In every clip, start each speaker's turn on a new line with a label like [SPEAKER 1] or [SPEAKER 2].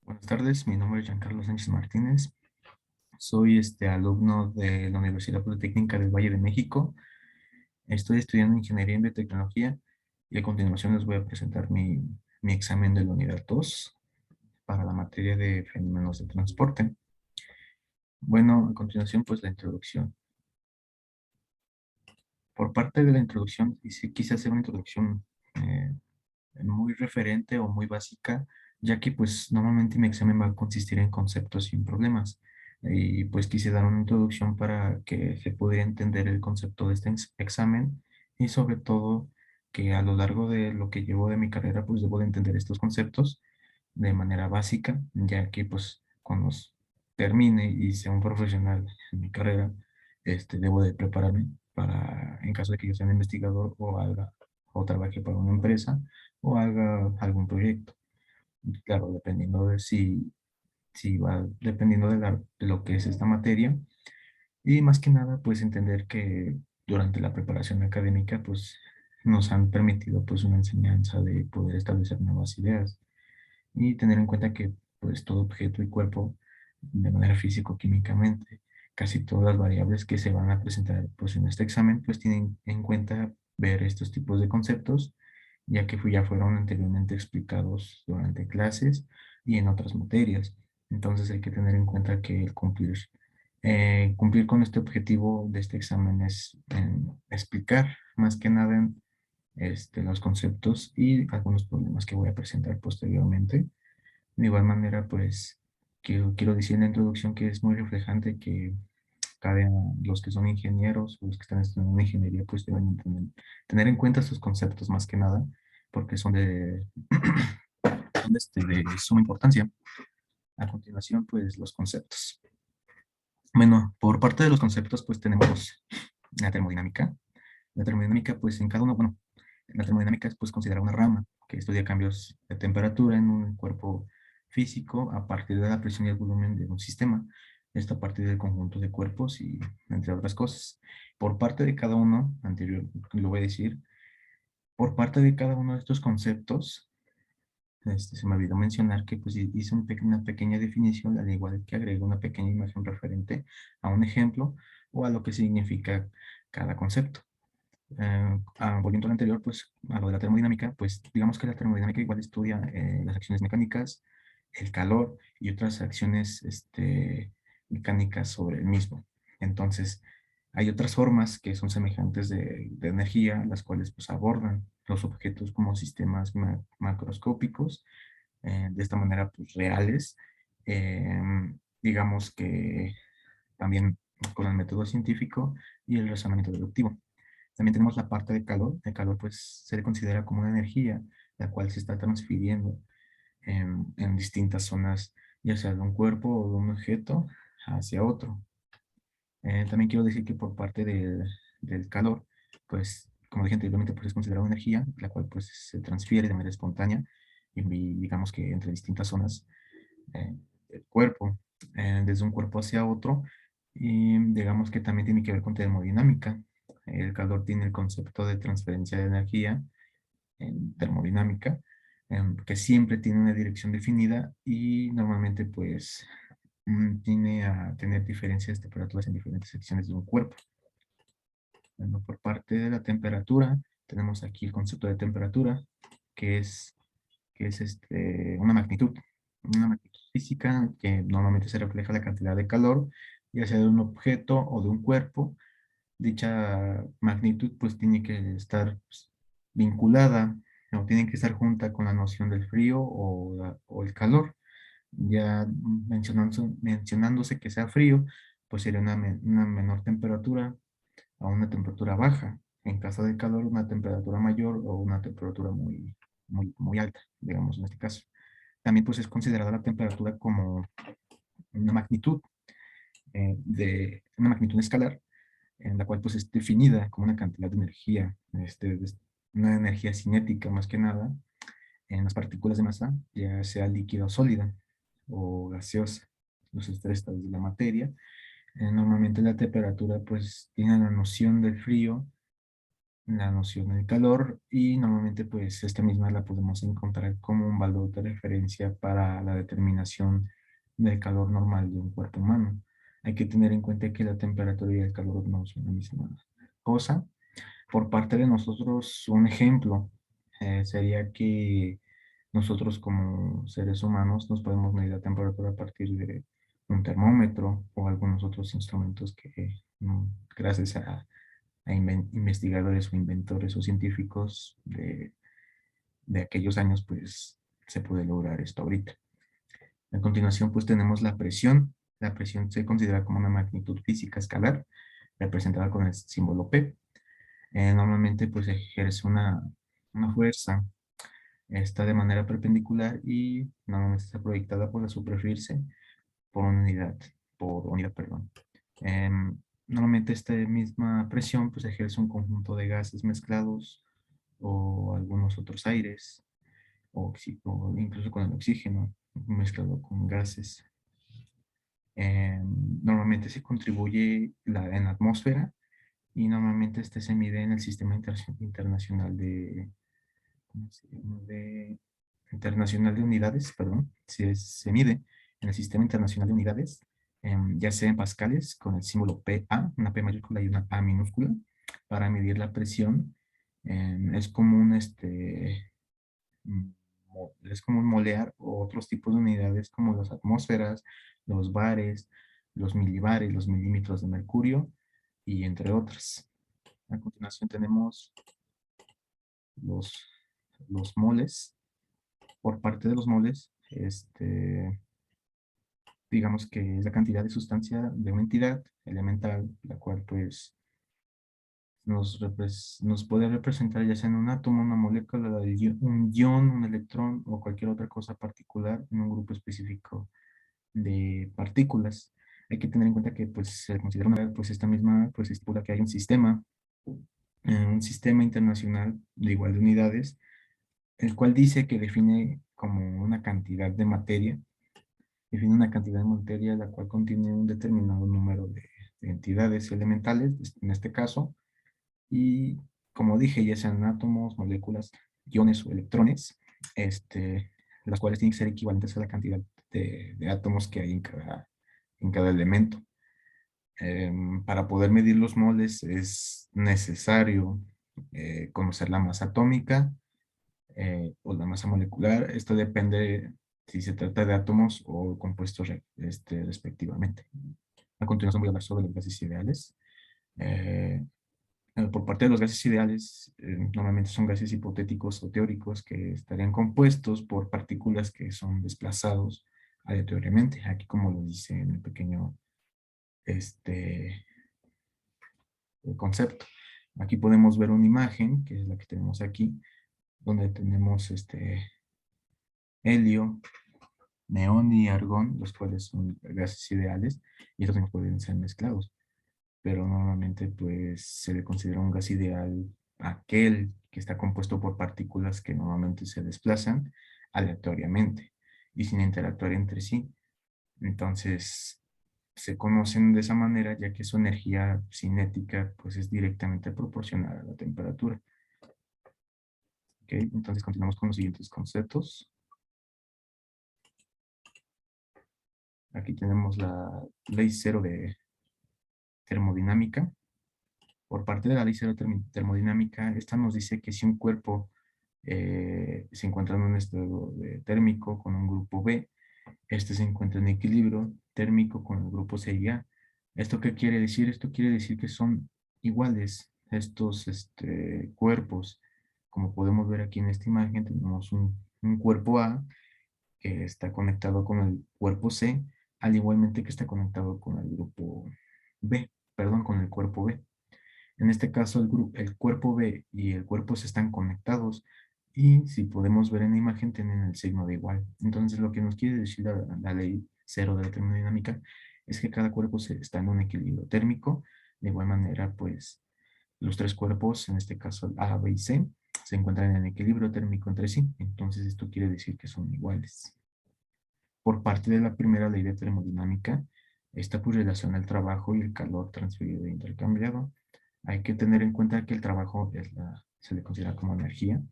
[SPEAKER 1] Buenas tardes, mi nombre es Giancarlo Sánchez Martínez. Soy alumno de la Universidad Politécnica del Valle de México. Estoy estudiando Ingeniería en Biotecnología y a continuación les voy a presentar mi examen de la unidad 2 para la materia de fenómenos de transporte. Bueno, a continuación pues la introducción. Por parte de la introducción, y sí quise hacer una introducción eh, muy referente o muy básica, ya que pues normalmente mi examen va a consistir en conceptos sin problemas. Y pues quise dar una introducción para que se pudiera entender el concepto de este examen y sobre todo que a lo largo de lo que llevo de mi carrera pues debo de entender estos conceptos de manera básica, ya que pues cuando termine y sea un profesional en mi carrera, debo de prepararme para, en caso de que yo sea un investigador o haga o trabaje para una empresa o haga algún proyecto. Claro, dependiendo de si va, dependiendo de lo que es esta materia. Y más que nada, pues entender que durante la preparación académica, pues nos han permitido pues una enseñanza de poder establecer nuevas ideas y tener en cuenta que pues todo objeto y cuerpo de manera físico-químicamente, casi todas las variables que se van a presentar pues en este examen pues tienen en cuenta ver estos tipos de conceptos, ya que ya fueron anteriormente explicados durante clases y en otras materias. Entonces hay que tener en cuenta que el cumplir con este objetivo de este examen es explicar más que nada los conceptos y algunos problemas que voy a presentar posteriormente. De igual manera, pues quiero decir en la introducción que es muy reflejante que cada los que son ingenieros o los que están estudiando una ingeniería, pues deben tener en cuenta estos conceptos más que nada, porque son de suma importancia. A continuación, pues los conceptos. Bueno, por parte de los conceptos, pues tenemos la termodinámica. La termodinámica, pues en cada uno, bueno, la termodinámica es pues considerada una rama que estudia cambios de temperatura en un cuerpo físico a partir de la presión y el volumen de un sistema. Esto a partir del conjunto de cuerpos y entre otras cosas. Por parte de cada uno, anterior lo voy a decir, por parte de cada uno de estos conceptos, se me olvidó mencionar que pues hice una pequeña definición, al igual que agrego una pequeña imagen referente a un ejemplo o a lo que significa cada concepto. Volviendo al anterior, pues a lo de la termodinámica, pues digamos que la termodinámica igual estudia las acciones mecánicas, el calor y otras acciones mecánicas sobre el mismo. Entonces, hay otras formas que son semejantes de energía, las cuales pues abordan los objetos como sistemas macroscópicos, de esta manera pues reales. Digamos que también con el método científico y el razonamiento deductivo. También tenemos la parte de calor. El calor pues se le considera como una energía la cual se está transfiriendo en distintas zonas, ya sea de un cuerpo o de un objeto hacia otro. También quiero decir que por parte del calor, pues como dije anteriormente, pues es considerada una energía la cual pues se transfiere de manera espontánea y digamos que entre distintas zonas del cuerpo, desde un cuerpo hacia otro, y digamos que también tiene que ver con termodinámica. El calor tiene el concepto de transferencia de energía en termodinámica, que siempre tiene una dirección definida y normalmente pues tiene a tener diferencias de temperaturas en diferentes secciones de un cuerpo. Bueno, por parte de la temperatura, tenemos aquí el concepto de temperatura, que es, que es una magnitud física que normalmente se refleja la cantidad de calor, ya sea de un objeto o de un cuerpo. Dicha magnitud pues tiene que estar pues, vinculada o tiene que estar junta con la noción del frío o el calor. Ya mencionándose que sea frío, pues sería una menor temperatura a una temperatura baja. En caso de calor, una temperatura mayor o una temperatura muy alta, digamos en este caso. También pues es considerada la temperatura como una magnitud de una magnitud escalar, en la cual pues es definida como una cantidad de energía, una energía cinética más que nada, en las partículas de masa, ya sea líquida o sólida o gaseosa, los tres estados de la materia. Normalmente la temperatura pues tiene la noción del frío la noción del calor y normalmente pues esta misma la podemos encontrar como un valor de referencia para la determinación del calor normal de un cuerpo humano. Hay que tener en cuenta que la temperatura y el calor no son la misma cosa. Por parte de nosotros, un ejemplo sería que nosotros como seres humanos nos podemos medir la temperatura a partir de un termómetro o algunos otros instrumentos que gracias a investigadores o inventores o científicos de aquellos años, pues se puede lograr esto ahorita. A continuación, pues tenemos la presión. La presión se considera como una magnitud física escalar, representada con el símbolo P. Normalmente, pues ejerce una fuerza, está de manera perpendicular y normalmente está proyectada por la superficie por unidad, perdón. Normalmente esta misma presión pues ejerce un conjunto de gases mezclados o algunos otros aires o incluso con el oxígeno mezclado con gases. Normalmente se contribuye en la atmósfera y normalmente este se mide en el Sistema Internacional ¿cómo se llama? Internacional de Unidades, perdón, se mide en el Sistema Internacional de Unidades, ya sea en pascales con el símbolo PA, una P mayúscula y una A minúscula, para medir la presión. Es común mm, es común molear otros tipos de unidades como las atmósferas, los bares, los milibares, los milímetros de mercurio y entre otras. A continuación tenemos los, los moles. Por parte de los moles, digamos que es la cantidad de sustancia de una entidad elemental, la cual pues nos puede representar ya sea en un átomo, una molécula, un ion, un electrón o cualquier otra cosa particular en un grupo específico de partículas. Hay que tener en cuenta que pues se considera pues esta misma pues estipula que hay un sistema internacional de igual de unidades, el cual dice que define como una cantidad de materia, define una cantidad de materia la cual contiene un determinado número de entidades elementales, en este caso, y como dije, ya sean átomos, moléculas, iones o electrones, las cuales tienen que ser equivalentes a la cantidad de átomos que hay en cada elemento. Para poder medir los moles es necesario conocer la masa atómica o la masa molecular. Esto depende si se trata de átomos o compuestos respectivamente. A continuación voy a hablar sobre los gases ideales. Eh, por parte de los gases ideales, normalmente son gases hipotéticos o teóricos que estarían compuestos por partículas que son desplazados aleatoriamente, aquí como lo dice en el pequeño este, el concepto. Aquí podemos ver una imagen, que es la que tenemos aquí, donde tenemos helio, neón y argón, los cuales son gases ideales, y estos no pueden ser mezclados. Pero normalmente pues se le considera un gas ideal aquel que está compuesto por partículas que normalmente se desplazan aleatoriamente y sin interactuar entre sí. Entonces se conocen de esa manera ya que su energía cinética pues es directamente proporcional a la temperatura. ¿Ok? Entonces continuamos con los siguientes conceptos. Aquí tenemos la ley cero de termodinámica. Por parte de la ley cero termodinámica, esta nos dice que si un cuerpo se encuentra en un estado térmico con un grupo B, este se encuentra en equilibrio térmico con el grupo C y A. ¿Esto qué quiere decir? Esto quiere decir que son iguales estos cuerpos. Como podemos ver aquí en esta imagen, tenemos un cuerpo A que está conectado con el cuerpo C, al igualmente que está conectado con el grupo B, perdón, con el cuerpo B. En este caso, el cuerpo B y el cuerpo C están conectados y si podemos ver en la imagen tienen el signo de igual. Entonces, lo que nos quiere decir la ley cero de la termodinámica es que cada cuerpo está en un equilibrio térmico. De igual manera, pues los tres cuerpos, en este caso A, B y C, se encuentran en equilibrio térmico entre sí. Entonces, esto quiere decir que son iguales. Por parte de la primera ley de termodinámica, esta pues relaciona el trabajo y el calor transferido e intercambiado. Hay que tener en cuenta que el trabajo se le considera como energía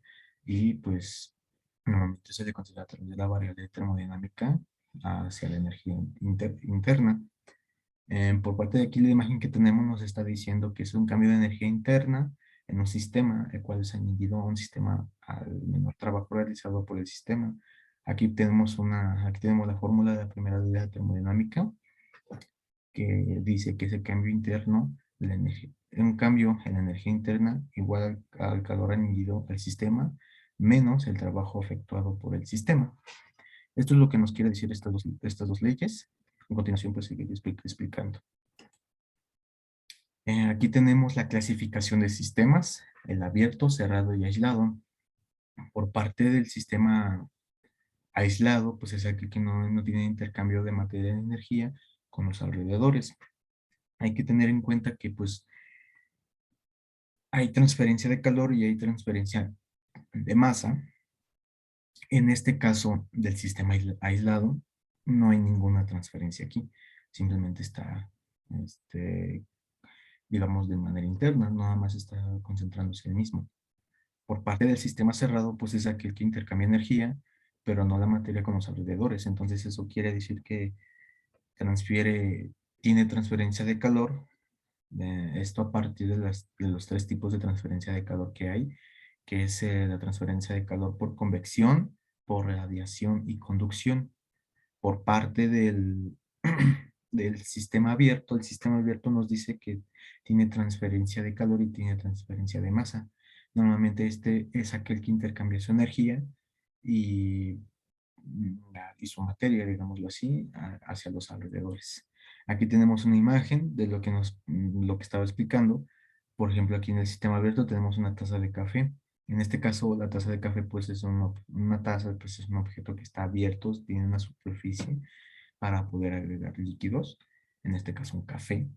[SPEAKER 1] y pues normalmente se le considera a través de la variable termodinámica hacia la energía interna. Por parte de aquí la imagen que tenemos nos está diciendo que es un cambio de energía interna en un sistema, el cual es añadido a un sistema al menor trabajo realizado por el sistema. Aquí tenemos la fórmula de la primera ley de la termodinámica que dice que ese cambio interno, de la energía, un cambio en la energía interna igual al calor añadido al sistema menos el trabajo efectuado por el sistema. Esto es lo que nos quiere decir estas dos leyes. A continuación, pues seguiré explicando. Aquí tenemos la clasificación de sistemas, el abierto, cerrado y aislado. Por parte del sistema aislado, pues es aquel que no tiene intercambio de materia y energía con los alrededores. Hay que tener en cuenta que pues hay transferencia de calor y hay transferencia de masa. En este caso del sistema aislado, no hay ninguna transferencia aquí. Simplemente está, digamos, de manera interna, nada más está concentrándose el mismo. Por parte del sistema cerrado, pues es aquel que intercambia energía, pero no la materia con los alrededores. Entonces eso quiere decir que tiene transferencia de calor. Esto a partir de los tres tipos de transferencia de calor que hay, que es la transferencia de calor por convección, por radiación y conducción. Por parte del sistema abierto nos dice que tiene transferencia de calor y tiene transferencia de masa. Normalmente este es aquel que intercambia su energía y, y su materia, digámoslo así, hacia los alrededores. Aquí tenemos una imagen de lo que estaba explicando. Por ejemplo, aquí en el sistema abierto tenemos una taza de café. En este caso, la taza de café, pues es una taza, pues es un objeto que está abierto, tiene una superficie para poder agregar líquidos, en este caso un café.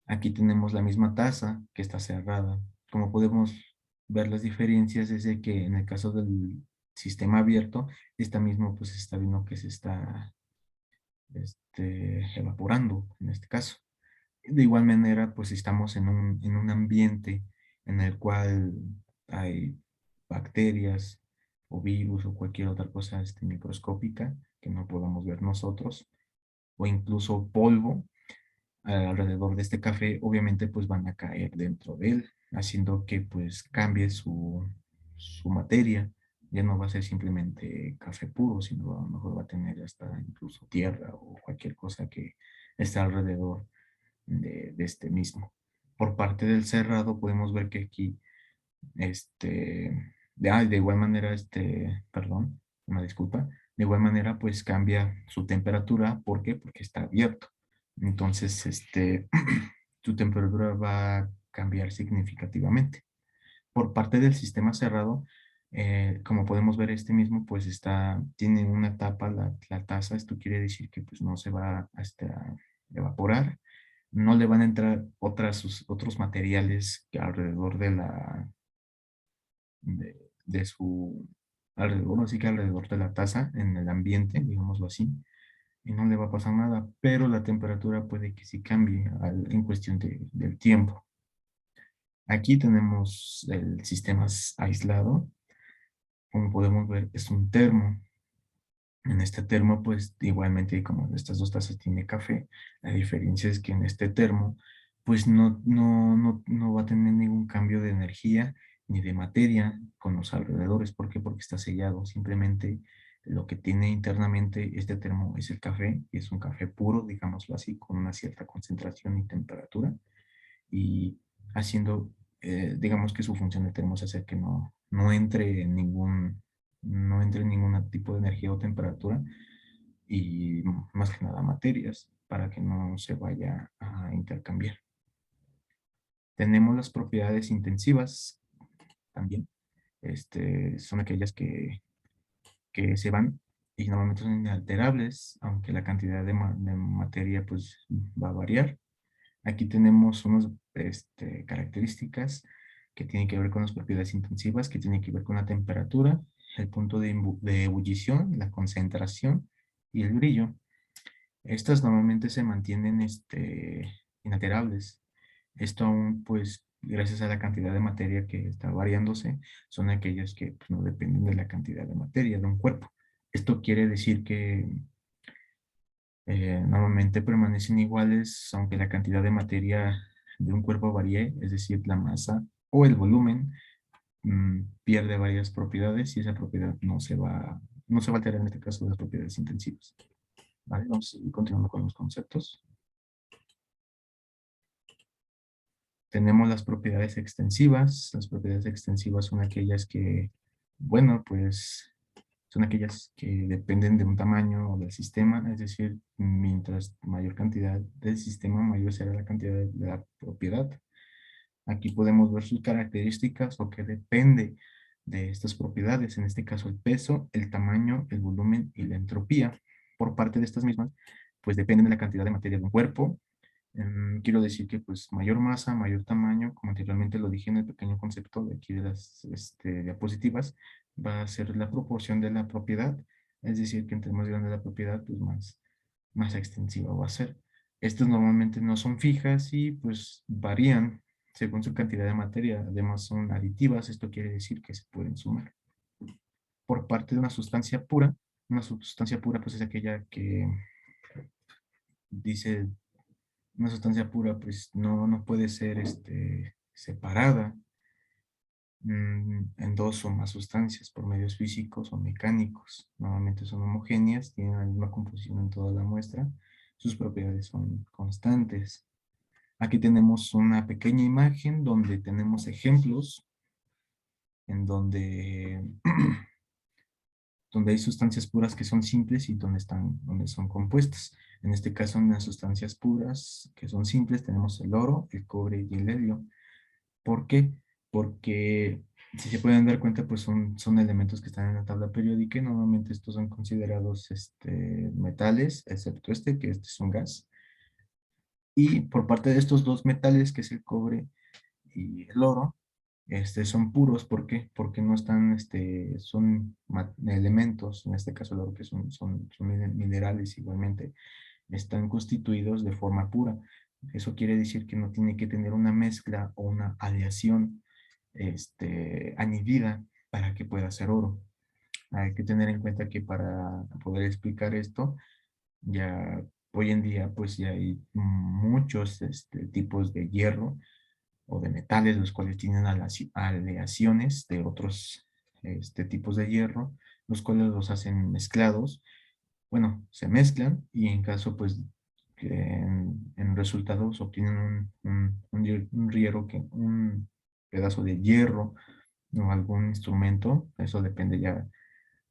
[SPEAKER 1] Aquí tenemos la misma taza que está cerrada. Como podemos ver las diferencias es de que en el caso del sistema abierto, esta misma pues está viendo que se está evaporando en este caso. De igual manera, pues estamos en un ambiente en el cual hay bacterias o virus o cualquier otra cosa microscópica que no podamos ver nosotros, o incluso polvo alrededor de este café, obviamente pues van a caer dentro de él, haciendo que pues cambie su materia. Ya no va a ser simplemente café puro, sino a lo mejor va a tener hasta incluso tierra o cualquier cosa que está alrededor de este mismo. Por parte del cerrado podemos ver que aquí, de igual manera, perdón, una disculpa, de igual manera pues cambia su temperatura. ¿Por qué? Porque está abierto. Entonces, tu temperatura va a cambiar significativamente. Por parte del sistema cerrado, como podemos ver este mismo, pues tiene una tapa, la taza. Esto quiere decir que pues no se va a evaporar, no le van a entrar otros materiales que alrededor de su alrededor, así que alrededor de la taza, en el ambiente, digámoslo así, y no le va a pasar nada, pero la temperatura puede que sí cambie en cuestión del tiempo. Aquí tenemos el sistema aislado. Como podemos ver, es un termo. En este termo, pues igualmente como en estas dos tazas tiene café, la diferencia es que en este termo, pues no va a tener ningún cambio de energía ni de materia con los alrededores. ¿Por qué? Porque está sellado. Simplemente lo que tiene internamente este termo es el café, y es un café puro, digámoslo así, con una cierta concentración y temperatura, y haciendo, digamos que su función de termo es hacer que no entre ningún tipo de energía o temperatura, y más que nada materias para que no se vaya a intercambiar. Tenemos las propiedades intensivas también. Son aquellas que se van y normalmente son inalterables, aunque la cantidad de materia pues va a variar. Aquí tenemos unas características que tienen que ver con las propiedades intensivas, que tienen que ver con la temperatura, el punto de ebullición, la concentración y el brillo. Estas normalmente se mantienen inalterables. Esto aún pues gracias a la cantidad de materia que está variándose, son aquellas que pues, no dependen de la cantidad de materia de un cuerpo. Esto quiere decir que normalmente permanecen iguales, aunque la cantidad de materia de un cuerpo varíe, es decir, la masa o el volumen pierde varias propiedades y esa propiedad no se va a alterar en este caso las propiedades intensivas. Vale, vamos a ir continuando con los conceptos. Tenemos las propiedades extensivas. Las propiedades extensivas son aquellas que, bueno, pues son aquellas que dependen de un tamaño del sistema, es decir, mientras mayor cantidad del sistema, mayor será la cantidad de la propiedad. Aquí podemos ver sus características o que depende de estas propiedades, en este caso el peso, el tamaño, el volumen y la entropía. Por parte de estas mismas, pues dependen de la cantidad de materia de un cuerpo. Quiero decir que pues mayor masa, mayor tamaño, como anteriormente lo dije en el pequeño concepto de aquí de las diapositivas, va a ser la proporción de la propiedad, es decir, que entre más grande la propiedad, pues más extensiva va a ser. Estas normalmente no son fijas y pues varían según su cantidad de materia. Además son aditivas, esto quiere decir que se pueden sumar. Por parte de una sustancia pura pues es aquella que dice, una sustancia pura pues no puede ser separada en dos o más sustancias por medios físicos o mecánicos. Normalmente son homogéneas, tienen la misma composición en toda la muestra, sus propiedades son constantes. Aquí tenemos una pequeña imagen donde tenemos ejemplos en donde hay sustancias puras que son simples y donde son compuestas. En este caso, en las sustancias puras que son simples tenemos el oro, el cobre y el helio. ¿Por qué? Porque si se pueden dar cuenta, pues son elementos que están en la tabla periódica y normalmente estos son considerados metales, excepto que este es un gas. Y por parte de estos dos metales, que es el cobre y el oro, son puros. ¿Por qué? Porque no están, son elementos, en este caso el oro, que son minerales igualmente, están constituidos de forma pura. Eso quiere decir que no tiene que tener una mezcla o una aleación añadida para que pueda ser oro. Hay que tener en cuenta que para poder explicar esto, ya hoy en día pues ya hay muchos tipos de hierro o de metales, los cuales tienen aleaciones de otros tipos de hierro, los cuales los hacen mezclados. Bueno, se mezclan y en caso pues que en resultados obtienen un pedazo de hierro o algún instrumento. Eso depende ya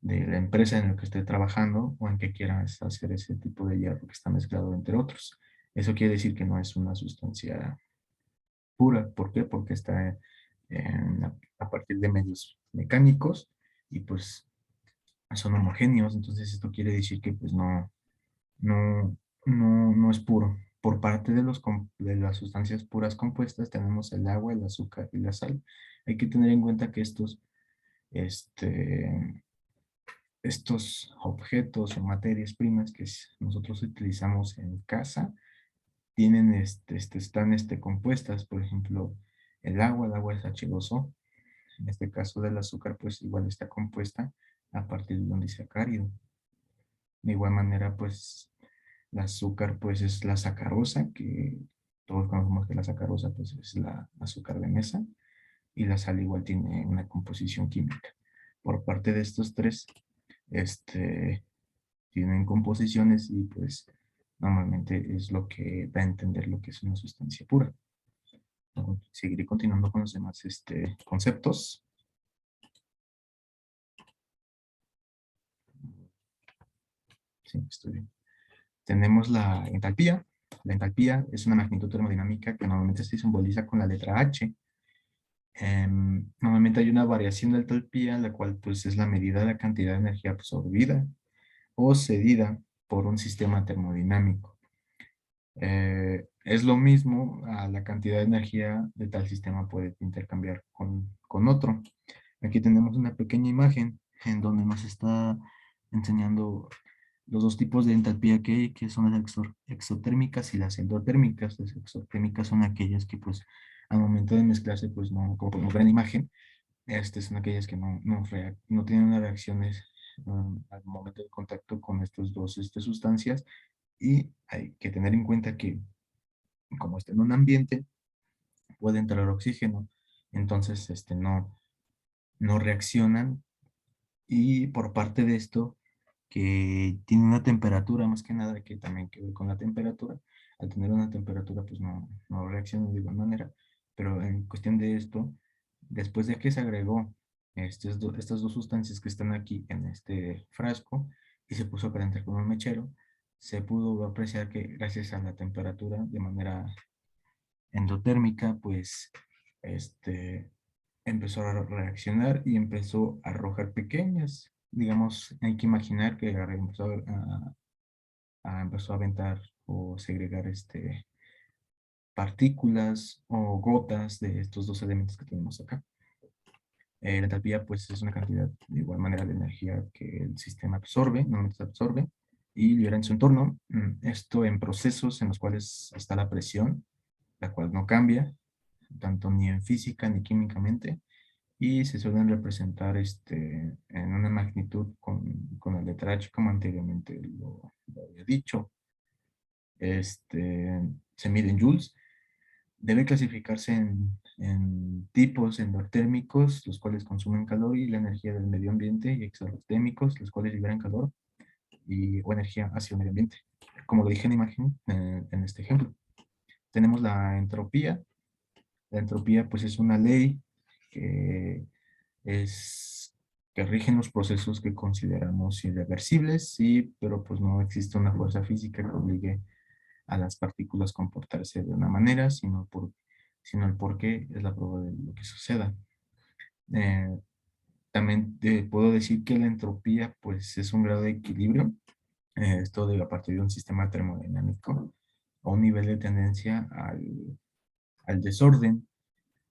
[SPEAKER 1] de la empresa en la que esté trabajando o en que quieras hacer ese tipo de hierro que está mezclado entre otros. Eso quiere decir que no es una sustancia pura. ¿Por qué? Porque está a partir de medios mecánicos y pues son homogéneos. Entonces esto quiere decir que pues no, no es puro. Por parte de las sustancias puras compuestas tenemos el agua, el azúcar y la sal. Hay que tener en cuenta que este, estos objetos o materias primas que nosotros utilizamos en casa tienen están compuestas. Por ejemplo, el agua es H2O. En este caso del azúcar, pues igual está compuesta a partir de un disacárido. De igual manera, pues el azúcar pues es la sacarosa, que todos conocemos que la sacarosa pues es la azúcar de mesa, y la sal igual tiene una composición química. Por parte de estos tres, tienen composiciones y pues normalmente es lo que da a entender lo que es una sustancia pura. Seguiré continuando con los demás conceptos. Sí, estoy bien. Tenemos la entalpía. La entalpía es una magnitud termodinámica que normalmente se simboliza con la letra H. Normalmente hay una variación de entalpía, la cual pues es la medida de la cantidad de energía absorbida o cedida por un sistema termodinámico. Es lo mismo a la cantidad de energía de tal sistema puede intercambiar con otro. Aquí tenemos una pequeña imagen en donde nos está enseñando los dos tipos de entalpía que hay, que son las exotérmicas y las endotérmicas. Las exotérmicas son aquellas que pues Al momento de mezclarse, pues no, como podemos ver en la imagen, son aquellas que no tienen unas reacciones al momento de contacto con estas dos sustancias, y hay que tener en cuenta que como está en un ambiente, puede entrar oxígeno, entonces no reaccionan, y por parte de esto, que tiene una temperatura, más que nada, que también que ver con la temperatura, al tener una temperatura pues no reacciona de igual manera, pero en cuestión de esto, después de que se agregó estas dos sustancias que están aquí en este frasco y se puso a calentar con un mechero, se pudo apreciar que gracias a la temperatura de manera endotérmica, pues empezó a reaccionar y empezó a arrojar pequeñas, digamos, hay que imaginar que empezó a aventar o segregar partículas o gotas de estos dos elementos que tenemos acá. La entalpía pues es una cantidad de igual manera de energía que el sistema absorbe, normalmente se absorbe y libera en su entorno. Esto en procesos en los cuales está la presión, la cual no cambia, tanto ni en física ni químicamente, y se suelen representar en una magnitud con la letra H, como anteriormente lo había dicho. Se mide en joules. Debe clasificarse en tipos endotérmicos, los cuales consumen calor y la energía del medio ambiente, y exotérmicos, los cuales liberan calor o energía hacia el medio ambiente. Como lo dije en la imagen, en este ejemplo. Tenemos la entropía. La entropía pues es una ley que es que rigen los procesos que consideramos irreversibles, sí, pero pues no existe una fuerza física que obligue a las partículas a comportarse de una manera, sino el por qué es la prueba de lo que suceda. Eh, También te puedo decir que la entropía pues es un grado de equilibrio, esto de a partir de un sistema termodinámico a un nivel de tendencia al desorden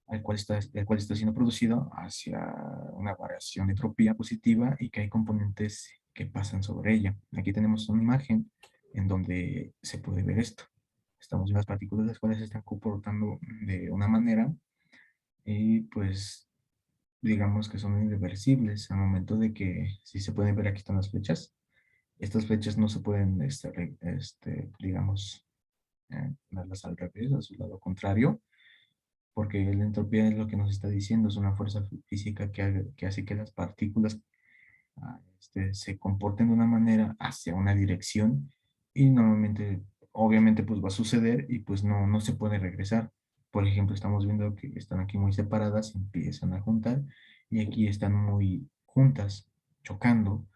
[SPEAKER 1] el cual está siendo producido hacia una variación de entropía positiva y que hay componentes que pasan sobre ella. Aquí tenemos una imagen en donde se puede ver esto. Estamos viendo las partículas las cuales se están comportando de una manera y pues digamos que son irreversibles al momento de que, si se pueden ver aquí están las flechas. Estas flechas no se pueden, digamos, darlas al revés, a su lado contrario, porque la entropía es lo que nos está diciendo, es una fuerza física que hace que las partículas se comporten de una manera hacia una dirección, y normalmente, obviamente, pues va a suceder y pues no se puede regresar. Por ejemplo, estamos viendo que están aquí muy separadas, empiezan a juntar y aquí están muy juntas, chocando.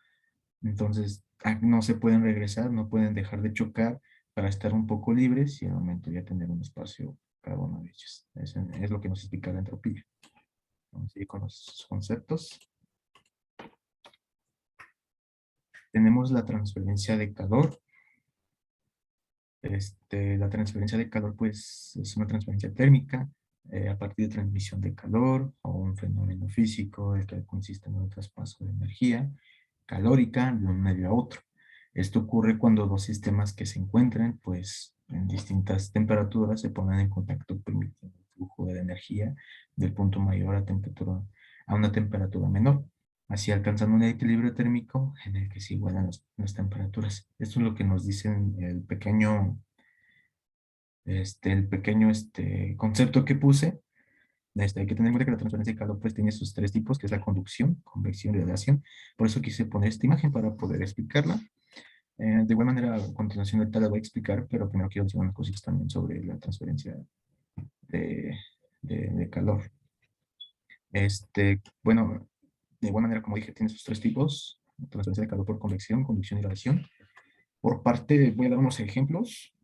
[SPEAKER 1] Entonces, no se pueden regresar, no pueden dejar de chocar para estar un poco libres y al momento ya tener un espacio cada una de ellas. Es lo que nos explica la entropía. Vamos a ir con los conceptos. Tenemos la transferencia de calor. La transferencia de calor, pues, es una transferencia térmica a partir de transmisión de calor o un fenómeno físico el que consiste en un traspaso de energía calórica de un medio a otro. Esto ocurre cuando dos sistemas que se encuentran, pues, en distintas temperaturas se ponen en contacto, permitiendo el flujo de energía del punto mayor a una temperatura menor, así alcanzando un equilibrio térmico en el que se igualan las temperaturas. Esto es lo que nos dice el pequeño concepto que puse. Hay que tener en cuenta que la transferencia de calor pues tiene sus tres tipos, que es la conducción, convección y radiación. Por eso quise poner esta imagen para poder explicarla. De igual manera, a continuación ahorita la voy a explicar, pero primero quiero decir unas cositas también sobre la transferencia de, de calor. Bueno, de igual manera, como dije, tiene sus tres tipos: transferencia de calor por convección, conducción y radiación. Por parte, voy a dar unos ejemplos,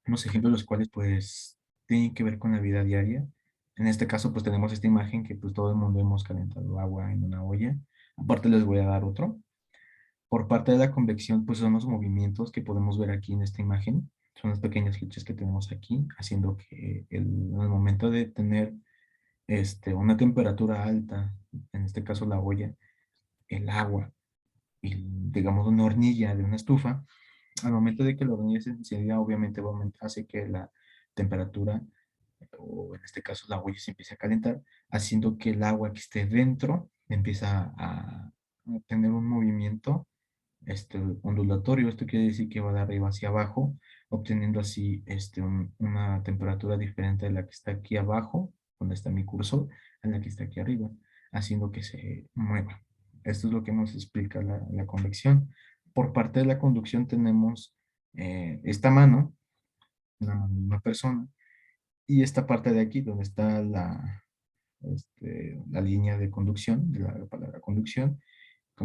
[SPEAKER 1] unos ejemplos los cuales pues tienen que ver con la vida diaria. En este caso pues tenemos esta imagen que pues todo el mundo hemos calentado agua en una olla. Aparte les voy a dar otro. Por parte de la convección pues son los movimientos que podemos ver aquí en esta imagen. Son las pequeñas flechas que tenemos aquí, haciendo que en el momento de tener una temperatura alta, en este caso la olla, el agua y digamos una hornilla de una estufa, al momento de que la hornilla se encienda, obviamente va a hace que la temperatura o en este caso la olla se empieza a calentar, haciendo que el agua que esté dentro empieza a tener un movimiento ondulatorio. Esto quiere decir que va de arriba hacia abajo, obteniendo así una temperatura diferente de la que está aquí abajo, donde está mi cursor, a la que está aquí arriba, haciendo que se mueva. Esto es lo que nos explica la convección. Por parte de la conducción tenemos esta mano, la mano de una persona, y esta parte de aquí, donde está la línea de conducción, de la palabra conducción,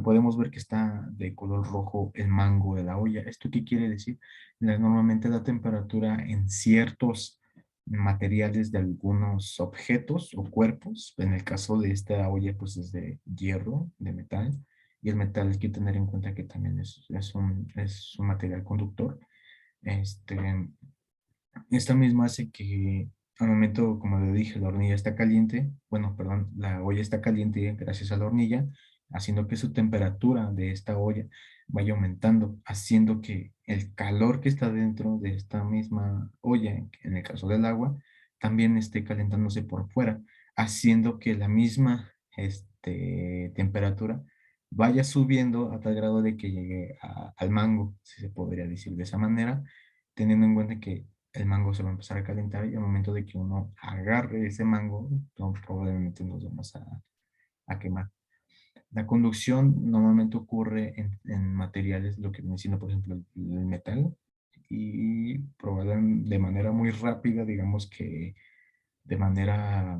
[SPEAKER 1] podemos ver que está de color rojo el mango de la olla. ¿Esto qué quiere decir? Normalmente la temperatura en ciertos materiales de algunos objetos o cuerpos, en el caso de esta olla pues es de hierro, de metal, y el metal hay que tener en cuenta que también es un material conductor. Este, Esta misma hace que al momento, como le dije, la hornilla está caliente, bueno, perdón, la olla está caliente gracias a la hornilla, haciendo que su temperatura de esta olla vaya aumentando, haciendo que el calor que está dentro de esta misma olla, en el caso del agua, también esté calentándose por fuera, haciendo que la misma temperatura vaya subiendo a tal grado de que llegue al mango, si se podría decir de esa manera, teniendo en cuenta que el mango se va a empezar a calentar y al momento de que uno agarre ese mango, probablemente nos vamos a quemar. La conducción normalmente ocurre en materiales, lo que viene siendo, por ejemplo, el metal, y probablemente de manera muy rápida, digamos que de manera,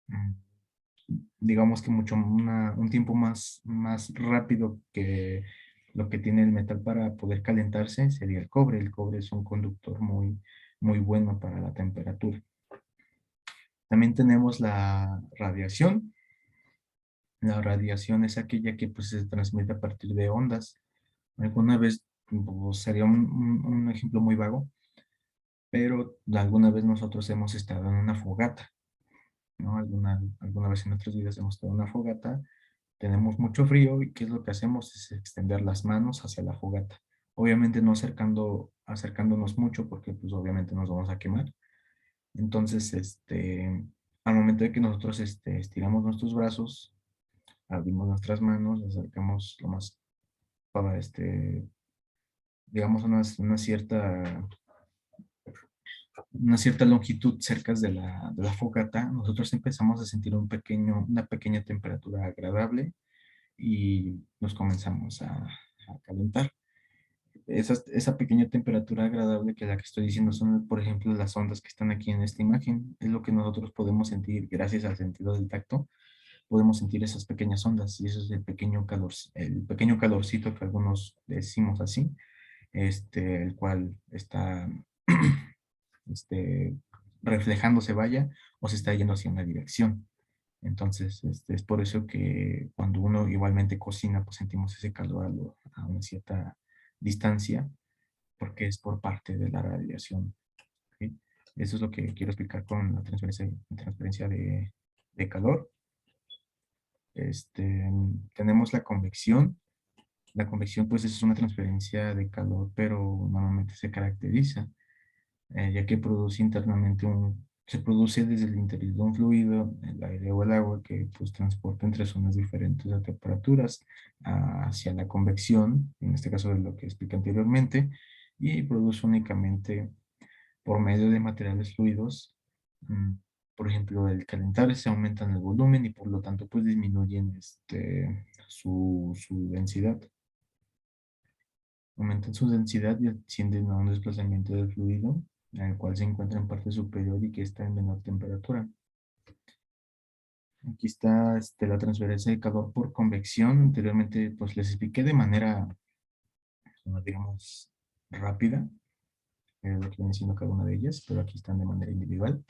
[SPEAKER 1] mm, digamos que un tiempo más rápido que lo que tiene el metal para poder calentarse sería el cobre. El cobre es un conductor muy bueno para la temperatura. También tenemos la radiación. La radiación es aquella que pues, se transmite a partir de ondas. Alguna vez, pues, sería un ejemplo muy vago, pero alguna vez nosotros hemos estado en una fogata, ¿no? Alguna vez en nuestros días hemos estado en una fogata, tenemos mucho frío y ¿qué es lo que hacemos? Es extender las manos hacia la fogata. Obviamente no acercándonos mucho porque pues obviamente nos vamos a quemar. Entonces, al momento de que nosotros estiramos nuestros brazos, abrimos nuestras manos, nos acercamos lo más para digamos, una cierta longitud cerca de la fogata, nosotros empezamos a sentir una pequeña temperatura agradable y nos comenzamos a calentar. Esa pequeña temperatura agradable que la que estoy diciendo son, por ejemplo, las ondas que están aquí en esta imagen. Es lo que nosotros podemos sentir gracias al sentido del tacto. Podemos sentir esas pequeñas ondas y eso es el pequeño calorcito que algunos decimos así, el cual está este, reflejándose vaya o se está yendo hacia una dirección. Entonces, es por eso que cuando uno igualmente cocina, pues sentimos ese calor a una cierta distancia, porque es por parte de la radiación. ¿Sí? Eso es lo que quiero explicar con la transferencia de calor. Tenemos la convección. La convección, pues, es una transferencia de calor, pero normalmente se caracteriza ya que se produce desde el interior de un fluido, el aire o el agua, que pues transporta entre zonas diferentes de temperaturas hacia la convección, en este caso de lo que expliqué anteriormente, y produce únicamente por medio de materiales fluidos. mm, por ejemplo, el calentarse aumentan el volumen y por lo tanto pues disminuyen su densidad. Aumentan su densidad y ascienden a un desplazamiento del fluido, en el cual se encuentra en parte superior y que está en menor temperatura. Aquí está la transferencia de calor por convección. Anteriormente pues les expliqué de manera, digamos, rápida, lo que viene siendo cada una de ellas, pero aquí están de manera individual.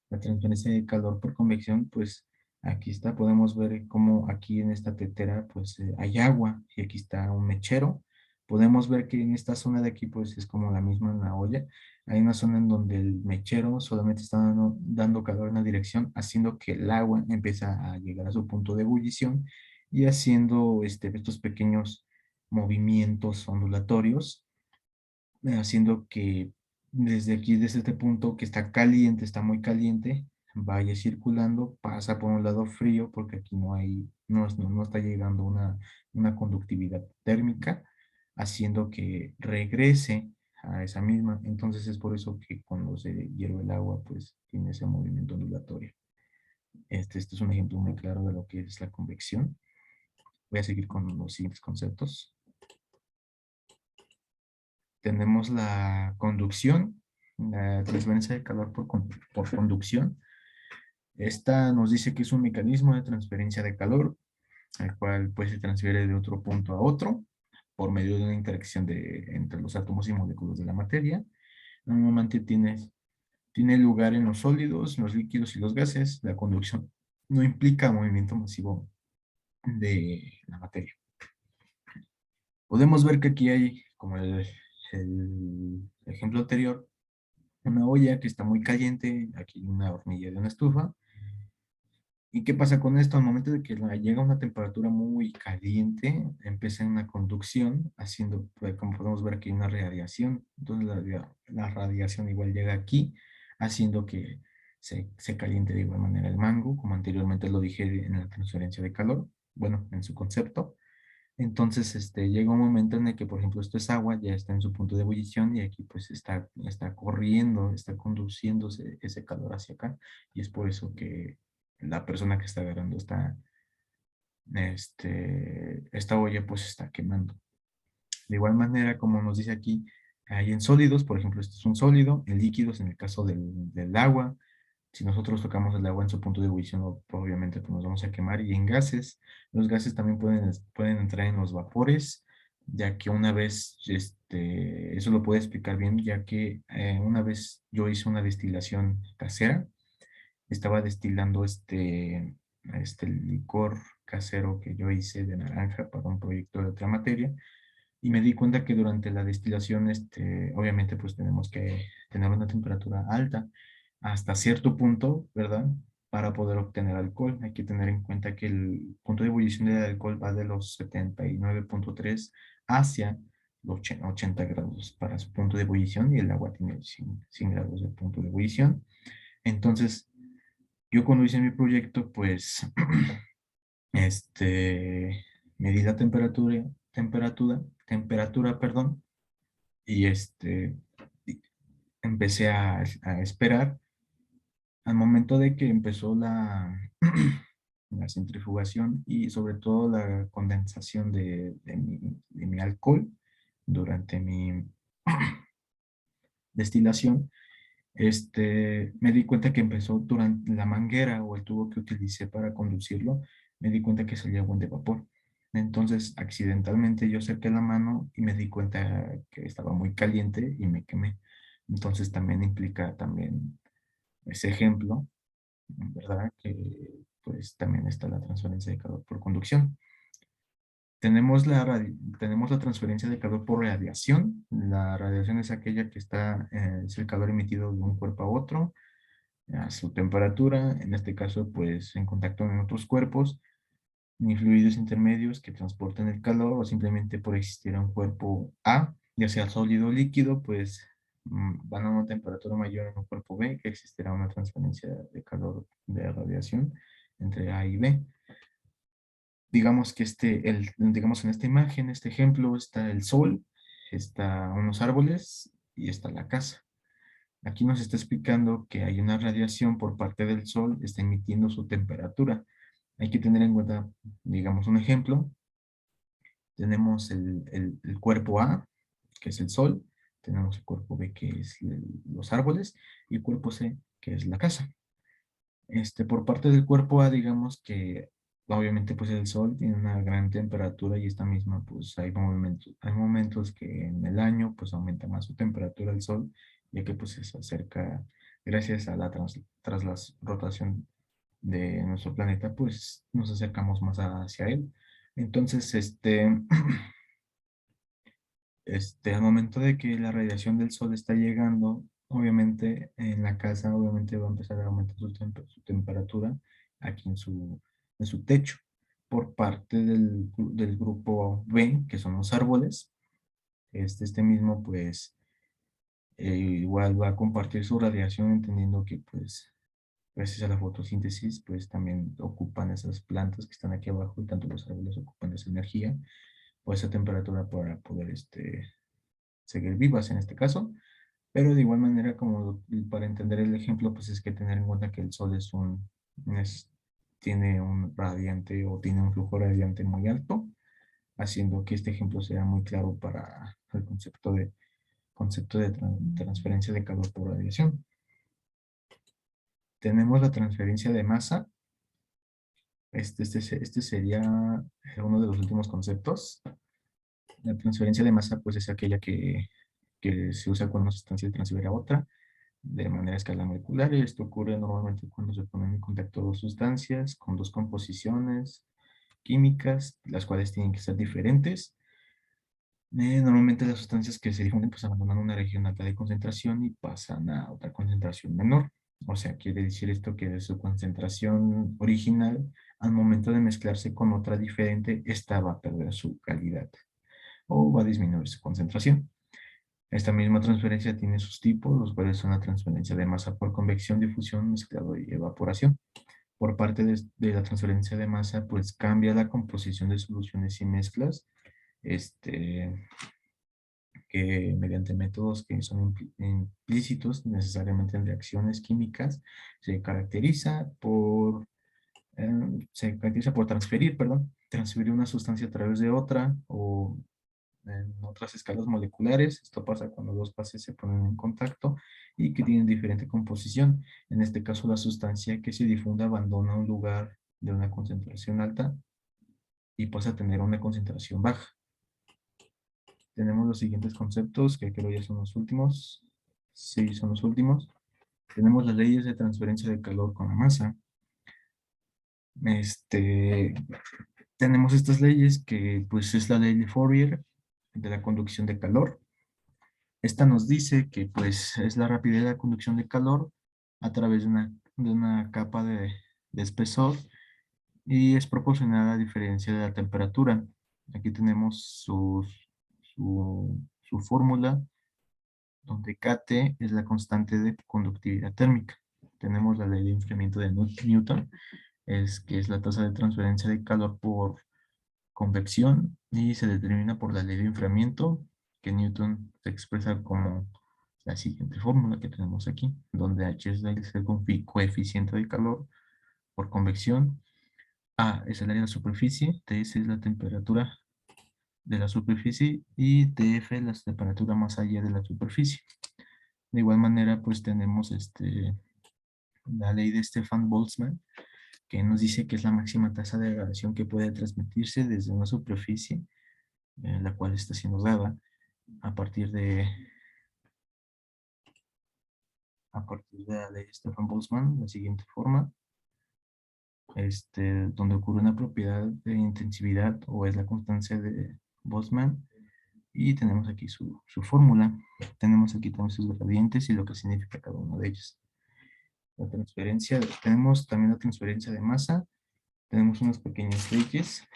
[SPEAKER 1] La transferencia de calor por convección, pues aquí está, podemos ver cómo aquí en esta tetera pues hay agua y aquí está un mechero. Podemos ver que en esta zona de aquí pues es como la misma en la olla. Hay una zona en donde el mechero solamente está dando calor en una dirección, haciendo que el agua empieza a llegar a su punto de ebullición y haciendo estos pequeños movimientos ondulatorios, haciendo que desde aquí, desde este punto que está caliente, está muy caliente, vaya circulando, pasa por un lado frío porque aquí no hay, no está llegando una conductividad térmica, haciendo que regrese a esa misma. Entonces es por eso que cuando se hierve el agua, pues tiene ese movimiento ondulatorio. Este es un ejemplo muy claro de lo que es la convección. Voy a seguir con los siguientes conceptos. Tenemos la conducción, la transferencia de calor por conducción. Esta nos dice que es un mecanismo de transferencia de calor, el cual pues se transfiere de otro punto a otro por medio de una interacción entre los átomos y moléculas de la materia. Normalmente tiene lugar en los sólidos, los líquidos y los gases. La conducción no implica movimiento masivo de la materia. Podemos ver que aquí hay, como el ejemplo anterior, una olla que está muy caliente, aquí una hornilla de una estufa. ¿Y qué pasa con esto? Al momento de que llega a una temperatura muy caliente, empieza una conducción, haciendo, pues, como podemos ver aquí, una radiación. Entonces la radiación igual llega aquí, haciendo que se caliente de igual manera el mango, como anteriormente lo dije en la transferencia de calor, bueno, en su concepto. Entonces, llega un momento en el que, por ejemplo, esto es agua, ya está en su punto de ebullición y aquí pues está corriendo, está conduciéndose ese calor hacia acá y es por eso que la persona que está agarrando esta olla pues está quemando. De igual manera, como nos dice aquí, hay en sólidos, por ejemplo, este es un sólido, en líquidos, en el caso del agua, si nosotros tocamos el agua en su punto de ebullición, obviamente pues nos vamos a quemar. Y en gases, los gases también pueden entrar en los vapores, ya que una vez, eso lo puedo explicar bien, ya que una vez yo hice una destilación casera, estaba destilando este licor casero que yo hice de naranja para un proyecto de otra materia, y me di cuenta que durante la destilación, obviamente pues tenemos que tener una temperatura alta hasta cierto punto, ¿verdad? Para poder obtener alcohol. Hay que tener en cuenta que el punto de ebullición del alcohol va de los 79,3 hacia los 80 grados para su punto de ebullición, y el agua tiene 100 grados de punto de ebullición. Entonces, yo cuando hice mi proyecto, pues, medí la temperatura, perdón, y y empecé a esperar al momento de que empezó la centrifugación y sobre todo la condensación de mi alcohol durante mi destilación. Me di cuenta que empezó durante la manguera o el tubo que utilicé para conducirlo, me di cuenta que salía agua de vapor. Entonces, accidentalmente yo acerqué la mano y me di cuenta que estaba muy caliente y me quemé. Entonces, también implica también ese ejemplo, ¿verdad? Que pues también está la transferencia de calor por conducción. Tenemos la transferencia de calor por radiación. La radiación es aquella que es el calor emitido de un cuerpo a otro a su temperatura, en este caso pues en contacto con otros cuerpos, ni fluidos intermedios que transporten el calor, o simplemente por existir un cuerpo A, ya sea sólido o líquido, pues van a una temperatura mayor en un cuerpo B, que existirá una transferencia de calor de radiación entre A y B. Digamos que digamos en esta imagen, este ejemplo, está el sol, está unos árboles y está la casa. Aquí nos está explicando que hay una radiación por parte del sol, está emitiendo su temperatura. Hay que tener en cuenta, digamos, un ejemplo. Tenemos el cuerpo A, que es el sol. Tenemos el cuerpo B, que es los árboles. Y el cuerpo C, que es la casa. Por parte del cuerpo A, digamos que obviamente pues el sol tiene una gran temperatura y esta misma pues hay momentos que en el año pues aumenta más su temperatura el sol, ya que pues se acerca gracias a tras la rotación de nuestro planeta, pues nos acercamos más hacia él. Entonces, al momento de que la radiación del sol está llegando, obviamente en la casa, obviamente va a empezar a aumentar su temperatura aquí en su techo, por parte del grupo B, que son los árboles. Mismo, pues, igual va a compartir su radiación, entendiendo que pues gracias a la fotosíntesis pues también ocupan esas plantas que están aquí abajo y tanto los árboles ocupan esa energía o esa temperatura para poder seguir vivas en este caso. Pero de igual manera, como para entender el ejemplo, pues es que tener en cuenta que el Sol es- tiene un radiante o tiene un flujo radiante muy alto, haciendo que este ejemplo sea muy claro para el concepto de transferencia de calor por radiación. Tenemos la transferencia de masa. Este sería uno de los últimos conceptos. La transferencia de masa, pues es aquella que se usa cuando una sustancia se transfiere a otra de manera a escala molecular. Y esto ocurre normalmente cuando se ponen en contacto dos sustancias con dos composiciones químicas, las cuales tienen que ser diferentes. Normalmente las sustancias que se difunden pues abandonan una región alta de concentración y pasan a otra concentración menor. O sea, quiere decir esto que de su concentración original, al momento de mezclarse con otra diferente, esta va a perder su calidad o va a disminuir su concentración. Esta misma transferencia tiene sus tipos, los cuales son la transferencia de masa por convección, difusión, mezclado y evaporación. Por parte de la transferencia de masa, pues cambia la composición de soluciones y mezclas, que mediante métodos que son implícitos necesariamente en reacciones químicas, se caracteriza por transferir una sustancia a través de otra o en otras escalas moleculares. Esto pasa cuando dos fases se ponen en contacto y que tienen diferente composición. En este caso, la sustancia que se difunde abandona un lugar de una concentración alta y pasa a tener una concentración baja. Tenemos los siguientes conceptos, que creo ya son los últimos. Sí, son los últimos. Tenemos las leyes de transferencia de calor con la masa. Este, Tenemos estas leyes que pues es la ley de Fourier de la conducción de calor. Esta nos dice que pues es la rapidez de la conducción de calor a través de una capa de espesor y es proporcional a la diferencia de la temperatura. Aquí tenemos su fórmula, donde KT es la constante de conductividad térmica. Tenemos la ley de enfriamiento de Newton, que es la tasa de transferencia de calor por convección y se determina por la ley de enfriamiento, que Newton se expresa como la siguiente fórmula que tenemos aquí, donde H es el coeficiente de calor por convección, A es el área de la superficie, Ts es la temperatura de la superficie y Tf es la temperatura más allá de la superficie. De igual manera, pues tenemos la ley de Stefan-Boltzmann, que nos dice que es la máxima tasa de radiación que puede transmitirse desde una superficie, la cual está siendo dada a partir de, la ley de Stefan-Boltzmann, de la siguiente forma, donde ocurre una propiedad de intensividad o es la constancia de Boltzmann, y tenemos aquí su fórmula. Tenemos aquí también sus gradientes y lo que significa cada uno de ellos. Tenemos también la transferencia de masa. Tenemos unas pequeñas leyes.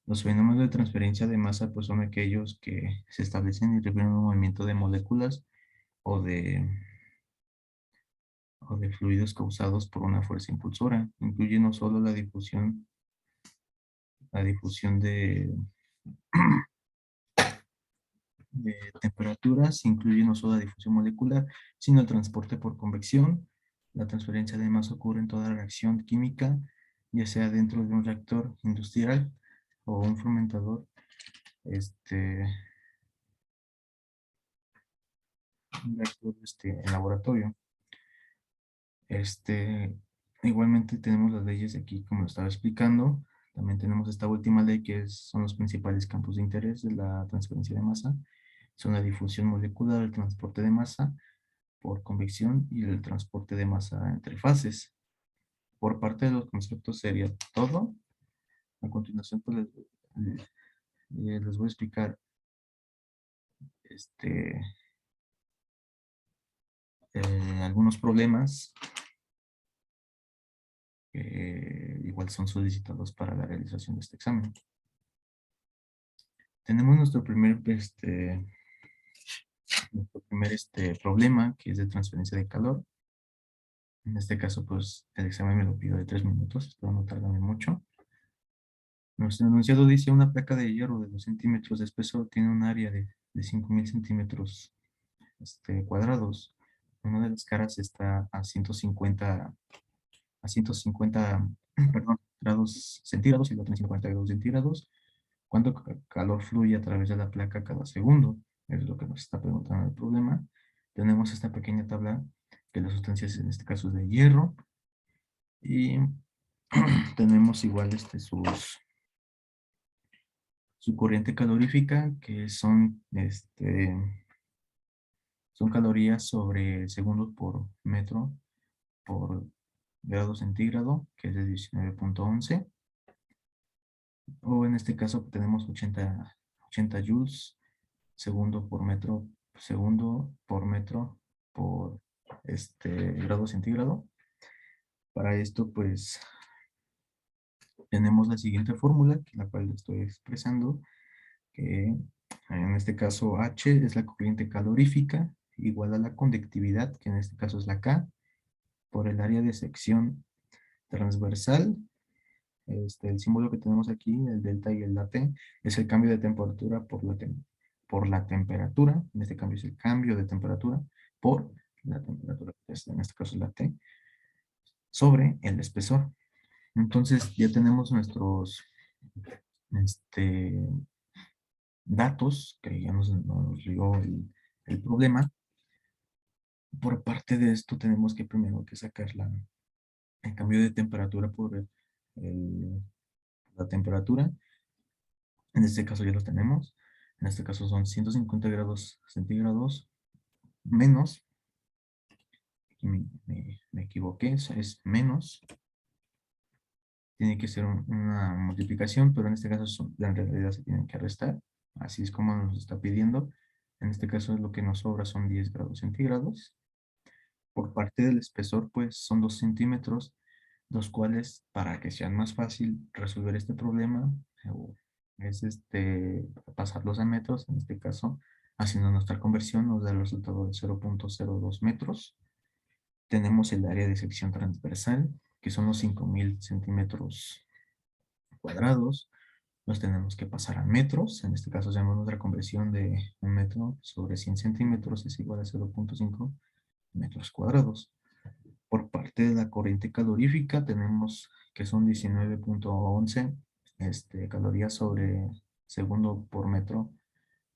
[SPEAKER 1] Los fenómenos de transferencia de masa pues son aquellos que se establecen y refieren a un movimiento de moléculas o de fluidos causados por una fuerza impulsora. Incluye no solo la difusión de temperaturas, incluye no solo la difusión molecular, sino el transporte por convección. La transferencia de masa ocurre en toda reacción química, ya sea dentro de un reactor industrial o un fermentador, un reactor en laboratorio. Igualmente tenemos las leyes de aquí, como lo estaba explicando. También tenemos esta última ley son los principales campos de interés de la transferencia de masa. Son la difusión molecular, el transporte de masa por convección y el transporte de masa entre fases. Por parte de los conceptos sería todo. A continuación pues, les voy a explicar este, algunos problemas que igual son solicitados para la realización de este examen. Tenemos nuestro primer nuestro primer problema, que es de transferencia de calor. En este caso, pues, el examen me lo pidió de 3 minutos, espero no tardarme mucho. Nuestro enunciado dice: una placa de hierro de 2 centímetros de espesor tiene un área de 5.000 centímetros cuadrados. Una de las caras está a 150 perdón, grados centígrados y la otra en 140 grados centígrados. ¿Cuánto calor fluye a través de la placa cada segundo? Es lo que nos está preguntando el problema. Tenemos esta pequeña tabla que la sustancia en este caso es de hierro. Y tenemos igual su corriente calorífica, que son calorías sobre segundos por metro por grado centígrado, que es de 19.11. O en este caso tenemos 80 joules segundo por metro por grado centígrado. Para esto, pues, tenemos la siguiente fórmula, la cual estoy expresando, que en este caso H es la corriente calorífica, igual a la conductividad, que en este caso es la K, por el área de sección transversal. El símbolo que tenemos aquí, el delta y el la T, es el cambio de temperatura por la temperatura. En este cambio es el cambio de temperatura por la temperatura, en este caso es la T, sobre el espesor. Entonces ya tenemos nuestros datos, que ya nos dio el problema. Por parte de esto tenemos que primero que sacar el cambio de temperatura por la temperatura. En este caso ya los tenemos. En este caso son 150 grados centígrados menos. Aquí me equivoqué, es menos. Tiene que ser una multiplicación, pero en este caso en realidad se tienen que restar. Así es como nos está pidiendo. En este caso lo que nos sobra son 10 grados centígrados. Por parte del espesor, pues son 2 centímetros, los cuales, para que sea más fácil resolver este problema, es pasarlos a metros. En este caso, haciendo nuestra conversión, nos da el resultado de 0.02 metros. Tenemos el área de sección transversal, que son los 5.000 centímetros cuadrados. Los tenemos que pasar a metros. En este caso, hacemos nuestra conversión de 1 metro sobre 100 centímetros es igual a 0.5 metros cuadrados. Por parte de la corriente calorífica tenemos que son 19.11 calorías sobre segundo por metro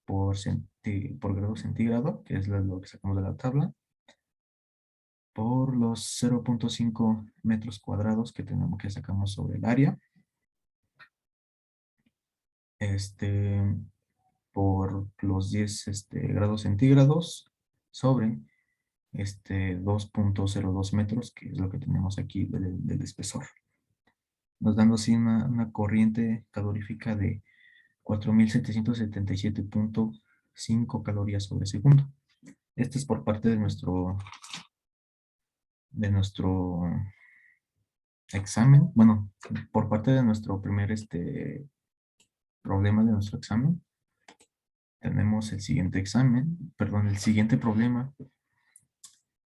[SPEAKER 1] por grado centígrado, que es lo que sacamos de la tabla, por los 0.5 metros cuadrados que sacamos sobre el área, por los 10 grados centígrados sobre 2.02 metros, que es lo que tenemos aquí del espesor. Nos dando así una corriente calorífica de 4.777.5 calorías sobre segundo. Este es por parte de nuestro examen. Bueno, por parte de nuestro primer problema de nuestro examen. Tenemos el siguiente el siguiente problema,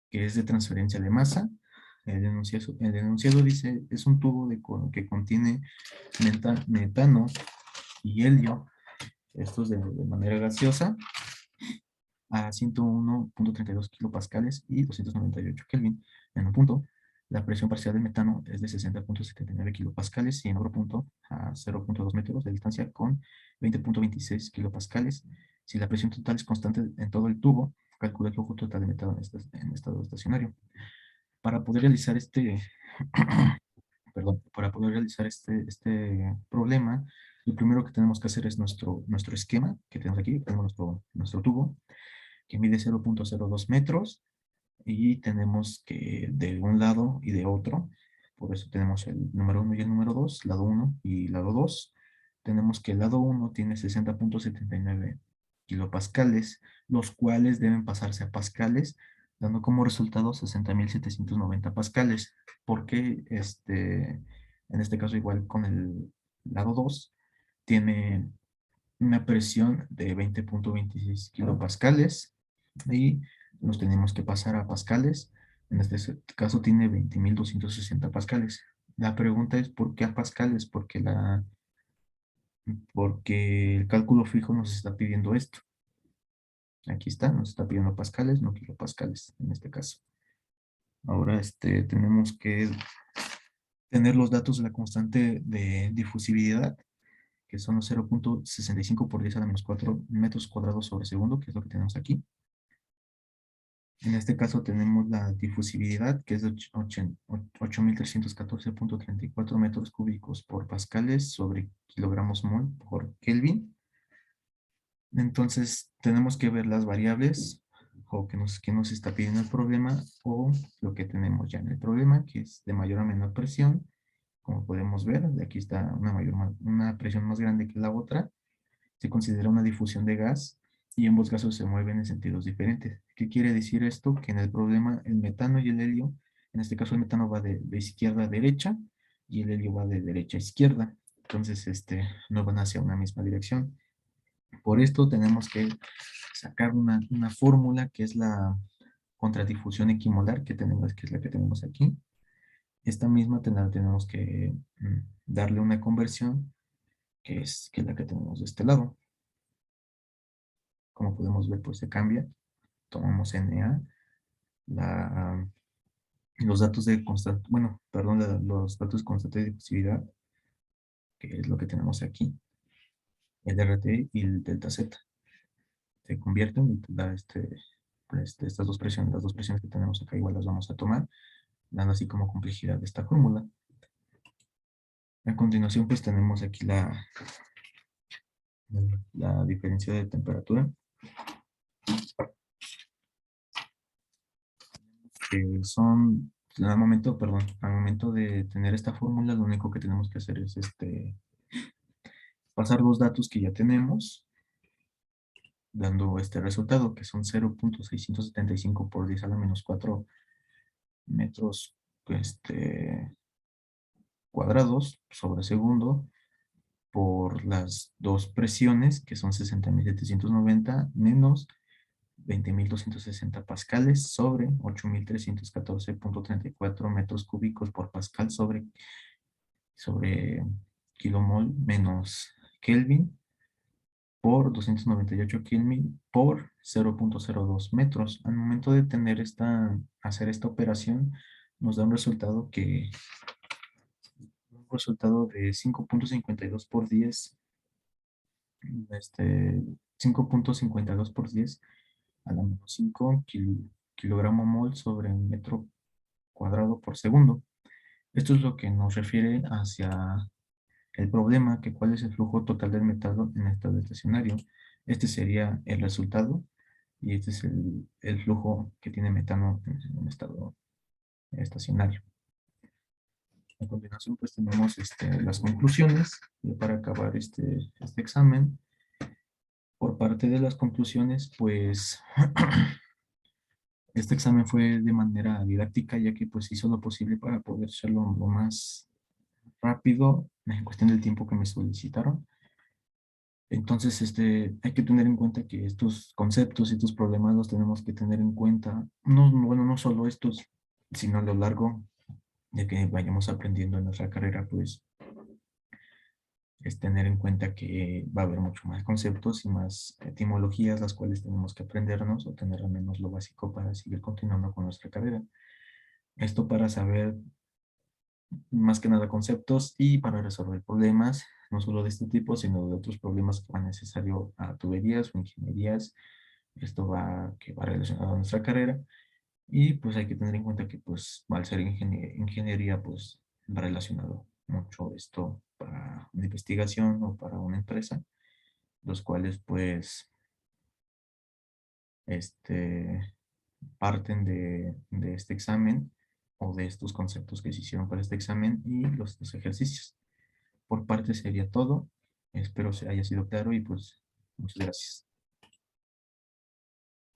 [SPEAKER 1] que es de transferencia de masa. El enunciado dice: es un tubo que contiene metano y helio, estos de manera gaseosa, a 101.32 kilopascales y 298 Kelvin. En un punto, la presión parcial del metano es de 60.79 kilopascales y en otro punto, a 0.2 metros de distancia, con 20.26 kilopascales. Si la presión total es constante en todo el tubo, calcula el flujo total de metano en estado estacionario. Para poder realizar este problema, lo primero que tenemos que hacer es nuestro esquema que tenemos aquí. Tenemos nuestro tubo que mide 0.02 metros y tenemos que de un lado y de otro, por eso tenemos el número 1 y el número 2, lado 1 y lado 2. Tenemos que el lado 1 tiene 60.79 kilopascales, los cuales deben pasarse a pascales, dando como resultado 60.790 pascales. Porque en este caso, igual con el lado 2, tiene una presión de 20.26 kilopascales Y nos tenemos que pasar a pascales. En este caso tiene 20.260 pascales. La pregunta es, ¿por qué a pascales? Porque el cálculo fijo nos está pidiendo esto. Aquí está, nos está pidiendo pascales, no kilopascales en este caso. Ahora tenemos que tener los datos de la constante de difusividad, que son los 0.65 por 10 a la menos 4 metros cuadrados sobre segundo, que es lo que tenemos aquí. En este caso tenemos la difusividad, que es de 8.314.34 metros cúbicos por pascales sobre kilogramos mol por Kelvin. Entonces tenemos que ver las variables o que nos está pidiendo el problema o lo que tenemos ya en el problema, que es de mayor a menor presión. Como podemos ver, de aquí está una presión más grande que la otra. Se considera una difusión de gas y ambos gases se mueven en sentidos diferentes. ¿Qué quiere decir esto? Que en el problema el metano y el helio, en este caso el metano va de izquierda a derecha y el helio va de derecha a izquierda. Entonces, no van hacia una misma dirección. Por esto tenemos que sacar una fórmula que es la contradifusión equimolar que tenemos, que es la que tenemos aquí. Esta misma tenemos que darle una conversión que es la que tenemos de este lado. Como podemos ver, pues se cambia. Tomamos Na, la, los datos de constante, bueno, perdón, los datos de constante de difusividad, que es lo que tenemos aquí, el RT y el delta Z. Se convierten y da estas dos presiones, las dos presiones que tenemos acá igual las vamos a tomar, dando así como complejidad de esta fórmula. A continuación, pues tenemos aquí la diferencia de temperatura, que son, al momento de tener esta fórmula, lo único que tenemos que hacer es pasar los datos que ya tenemos, dando este resultado, que son 0.675 por 10 a la menos 4 metros cuadrados sobre segundo, por las dos presiones, que son 60.790 menos 20.260 pascales sobre 8.314.34 metros cúbicos por pascal sobre kilomol menos Kelvin por 298 Kelvin por 0.02 metros. Al momento de hacer esta operación, nos da un resultado de 5.52 por 10, este, 5.52 por 10 a la menos 5 kilogramo mol sobre un metro cuadrado por segundo. Esto es lo que nos refiere hacia el problema, que cuál es el flujo total del metano en estado estacionario. Este sería el resultado y este es el flujo que tiene metano en estado estacionario. A continuación, pues tenemos las conclusiones y para acabar este examen. Por parte de las conclusiones, pues este examen fue de manera didáctica, ya que pues hizo lo posible para poder hacerlo lo más rápido en cuestión del tiempo que me solicitaron. Entonces, hay que tener en cuenta que estos conceptos y estos problemas los tenemos que tener en cuenta, bueno, no solo estos, sino a lo largo de que vayamos aprendiendo en nuestra carrera, pues es tener en cuenta que va a haber mucho más conceptos y más etimologías, las cuales tenemos que aprendernos o tener al menos lo básico para seguir continuando con nuestra carrera. Esto para saber más que nada conceptos y para resolver problemas, no solo de este tipo, sino de otros problemas que van necesario a tuberías o ingenierías. Que va relacionado a nuestra carrera. Y pues hay que tener en cuenta que pues al ser ingeniería pues va relacionado mucho esto para una investigación o para una empresa, los cuales pues este, parten de este examen o de estos conceptos que se hicieron para este examen y los ejercicios. Por parte sería todo. Espero se haya sido claro y pues muchas gracias.